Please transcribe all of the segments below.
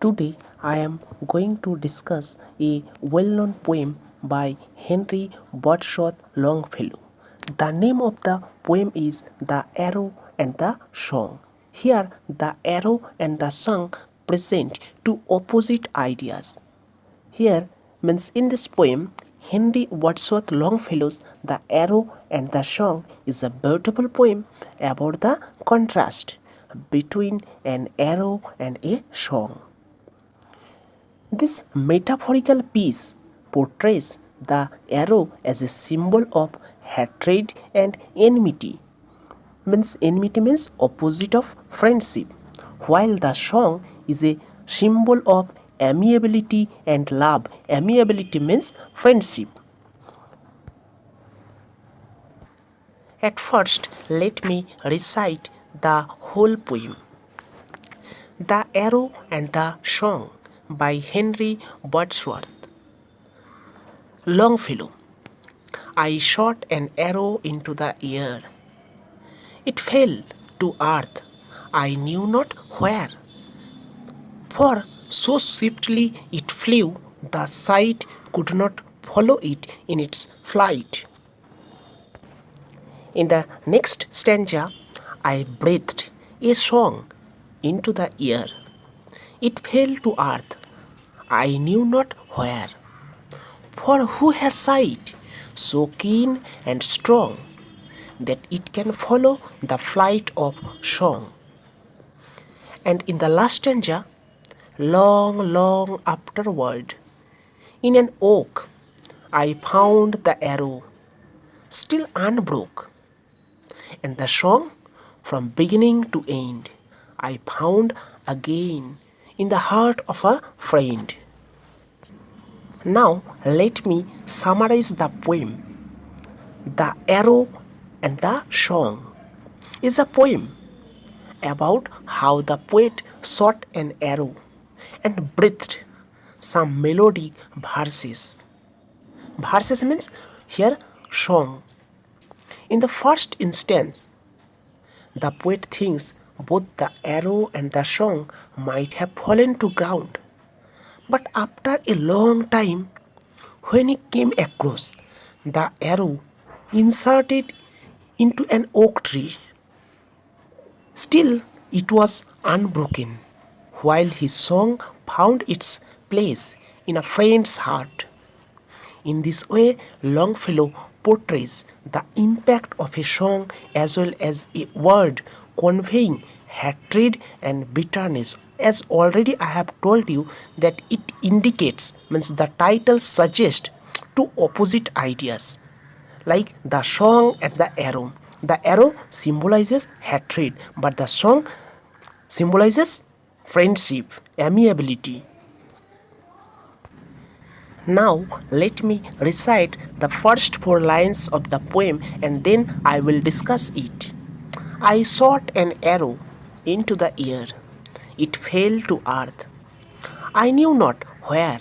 Today I am going to discuss a well-known poem by Henry Wadsworth Longfellow. The name of the poem is The Arrow and the Song. Here the arrow and the song present two opposite ideas. Here means in this poem, Henry Wadsworth Longfellow's The Arrow and the Song is a beautiful poem about the contrast between an arrow and a song. This metaphorical piece portrays the arrow as a symbol of hatred and enmity. Enmity means opposite of friendship, while the song is a symbol of amiability and love. Amiability means friendship. At first, let me recite the whole poem. The Arrow and the Song by Henry Wadsworth Longfellow. I shot an arrow into the air. It fell to earth, I knew not where. For so swiftly it flew, the sight could not follow it in its flight. In the next stanza, I breathed a song into the air. It fell to earth, I knew not where. For who has sight so keen and strong that it can follow the flight of song? And in the last stanza, long afterward, in an oak, I found the arrow still unbroke, and the song from beginning to end I found again in the heart of a friend. Now let me summarize the poem. The Arrow and the Song is a poem about how the poet shot an arrow and breathed some melodic verses. Verses means here song. In the first instance, the poet thinks both the arrow and the song might have fallen to ground. But after a long time, when he came across the arrow inserted into an oak tree, still it was unbroken, while his song found its place in a friend's heart. In this way, Longfellow portrays the impact of a song as well as a word conveying hatred and bitterness. As already I have told you that it indicates, means the title suggests two opposite ideas, like the song and the arrow. The arrow symbolizes hatred, but the song symbolizes friendship, amiability. Now let me recite the first four lines of the poem and then I will discuss it. I shot an arrow into the air. It fell to earth. I knew not where,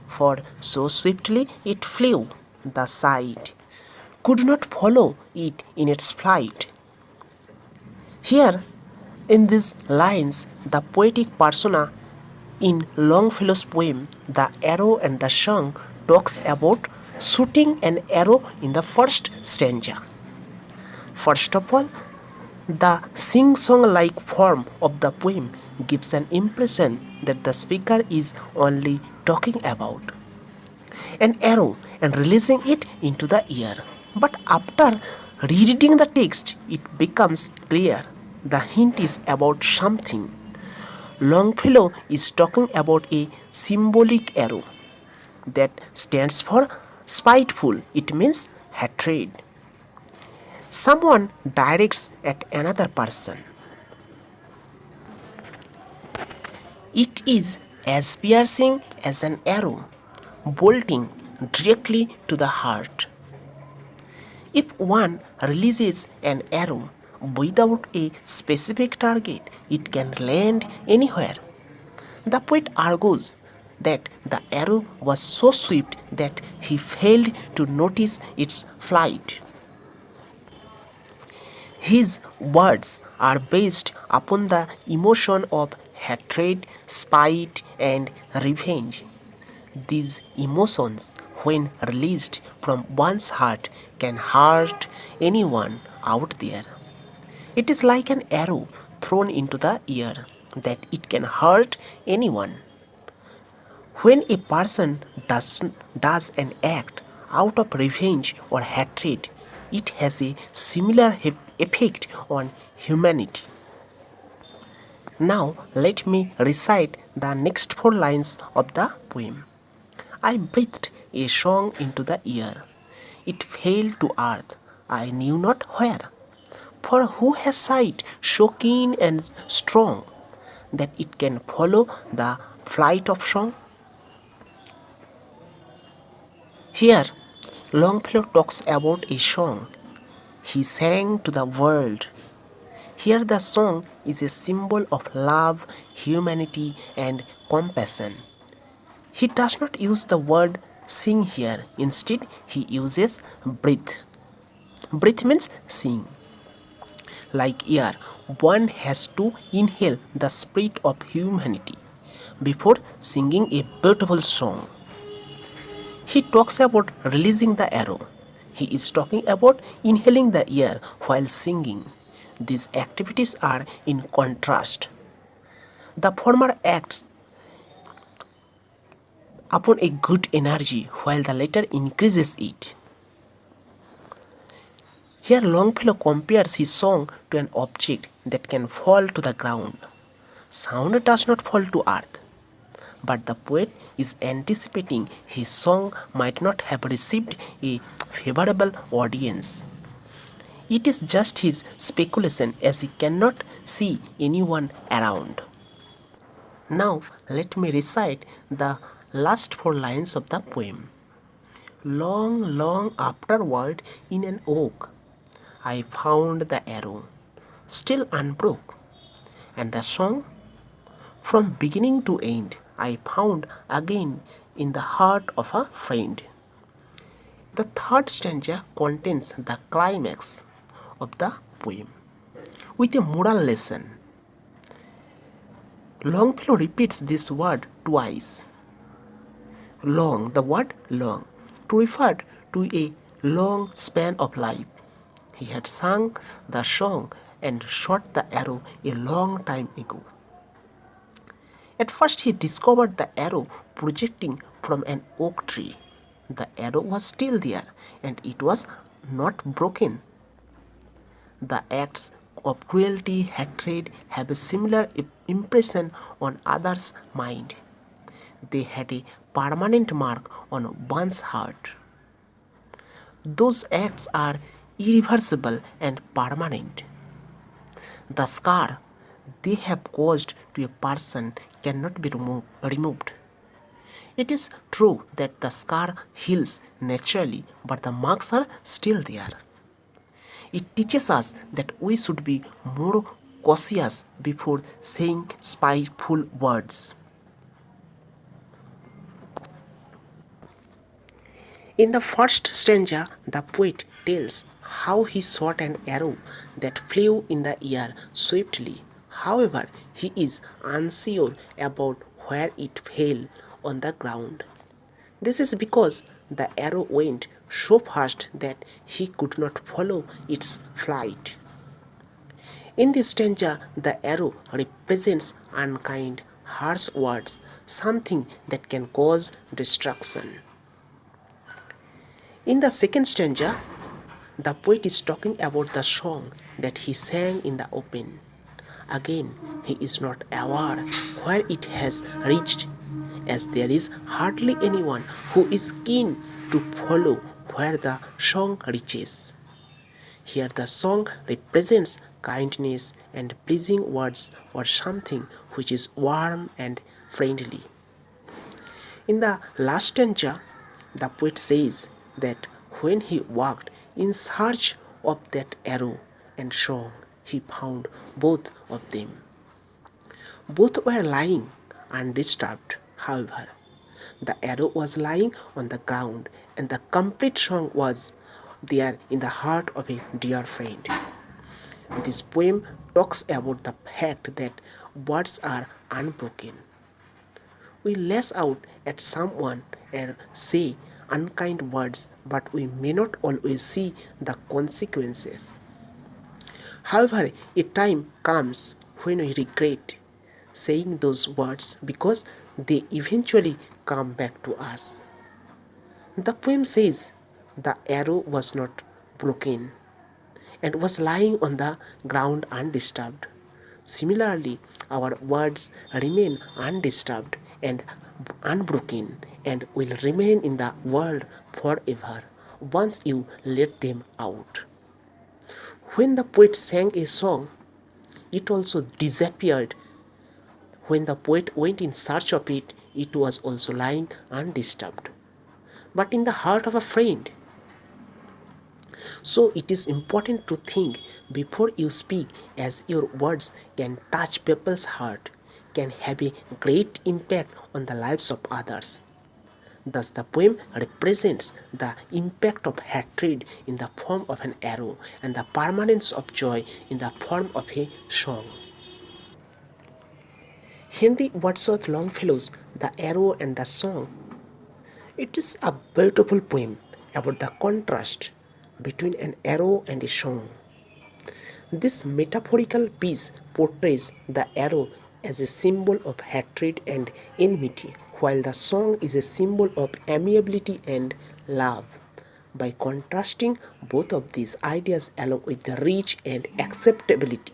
for so swiftly it flew, the sight could not follow it in its flight. Here, in these lines, the poetic persona in Longfellow's poem, The Arrow and the Song, talks about shooting an arrow in the first stanza. First of all, the sing-song-like form of the poem gives an impression that the speaker is only talking about an arrow and releasing it into the air. But after reading the text, it becomes clear the hint is about something. Longfellow is talking about a symbolic arrow that stands for spiteful. It means hatred. Someone directs at another person. It is as piercing as an arrow, bolting directly to the heart. If one releases an arrow without a specific target, it can land anywhere. The poet argues that the arrow was so swift that he failed to notice its flight. His words are based upon the emotion of hatred, spite, and revenge. These emotions, when released from one's heart, can hurt anyone out there. It is like an arrow thrown into the air, that it can hurt anyone. When a person does an act out of revenge or hatred, it has a similar effect on humanity. Now let me recite the next four lines of the poem. I breathed a song into the air. It fell to earth, I knew not where. For who has sight so keen and strong that it can follow the flight of song? Here, Longfellow talks about a song he sang to the world. Here, the song is a symbol of love, humanity, and compassion. He does not use the word sing here. Instead, he uses breathe. Breathe means sing. Like air, one has to inhale the spirit of humanity before singing a beautiful song. He talks about releasing the arrow. He is talking about inhaling the air while singing. These activities are in contrast. The former acts upon a good energy while the latter increases it. Here Longfellow compares his song to an object that can fall to the ground. Sound does not fall to earth, but the poet is anticipating his song might not have received a favorable audience. It is just his speculation, as he cannot see anyone around. Now let me recite the last four lines of the poem. Long, long afterward in an oak, I found the arrow, still unbroke, and the song from beginning to end I found again in the heart of a friend. The third stanza contains the climax of the poem with a moral lesson. Longfellow repeats this word twice. Long, the word long, to refer to a long span of life. He had sung the song and shot the arrow a long time ago. At first he discovered the arrow projecting from an oak tree. The arrow was still there and it was not broken. The acts of cruelty, hatred have a similar impression on others' mind. They had a permanent mark on one's heart. Those acts are irreversible and permanent. The scar they have caused to a person cannot be removed. It is true that the scar heals naturally, but the marks are still there. It teaches us that we should be more cautious before saying spiteful words. In the first stanza, the poet tells how he shot an arrow that flew in the air swiftly. However, he is unsure about where it fell on the ground. This is because the arrow went so fast that he could not follow its flight. In this stanza, the arrow represents unkind, harsh words, something that can cause destruction. In the second stanza, the poet is talking about the song that he sang in the open. Again, he is not aware where it has reached, as there is hardly anyone who is keen to follow where the song reaches. Here the song represents kindness and pleasing words or something which is warm and friendly. In the last stanza, the poet says that when he walked in search of that arrow and song, he found both of them. Both were lying undisturbed, however. The arrow was lying on the ground and the complete song was there in the heart of a dear friend. This poem talks about the fact that words are unbroken. we lash out at someone and say unkind words, but we may not always see the consequences. However, a time comes when we regret saying those words because they eventually come back to us. The poem says the arrow was not broken and was lying on the ground undisturbed. Similarly, our words remain undisturbed and unbroken and will remain in the world forever once you let them out. When the poet sang a song, it also disappeared. When the poet went in search of it, it was also lying undisturbed, but in the heart of a friend. So it is important to think before you speak, as your words can touch people's heart, can have a great impact on the lives of others. Thus, the poem represents the impact of hatred in the form of an arrow and the permanence of joy in the form of a song. Henry Wadsworth Longfellow's The Arrow and the Song. It is a beautiful poem about the contrast between an arrow and a song. This metaphorical piece portrays the arrow as a symbol of hatred and enmity, while the song is a symbol of amiability and love. By contrasting both of these ideas along with the reach and acceptability,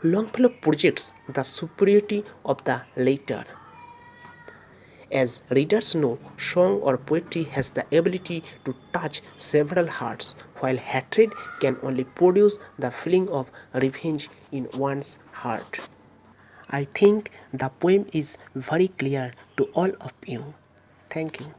Longfellow projects the superiority of the latter. As readers know, song or poetry has the ability to touch several hearts, while hatred can only produce the feeling of revenge in one's heart. I think the poem is very clear to all of you. Thank you.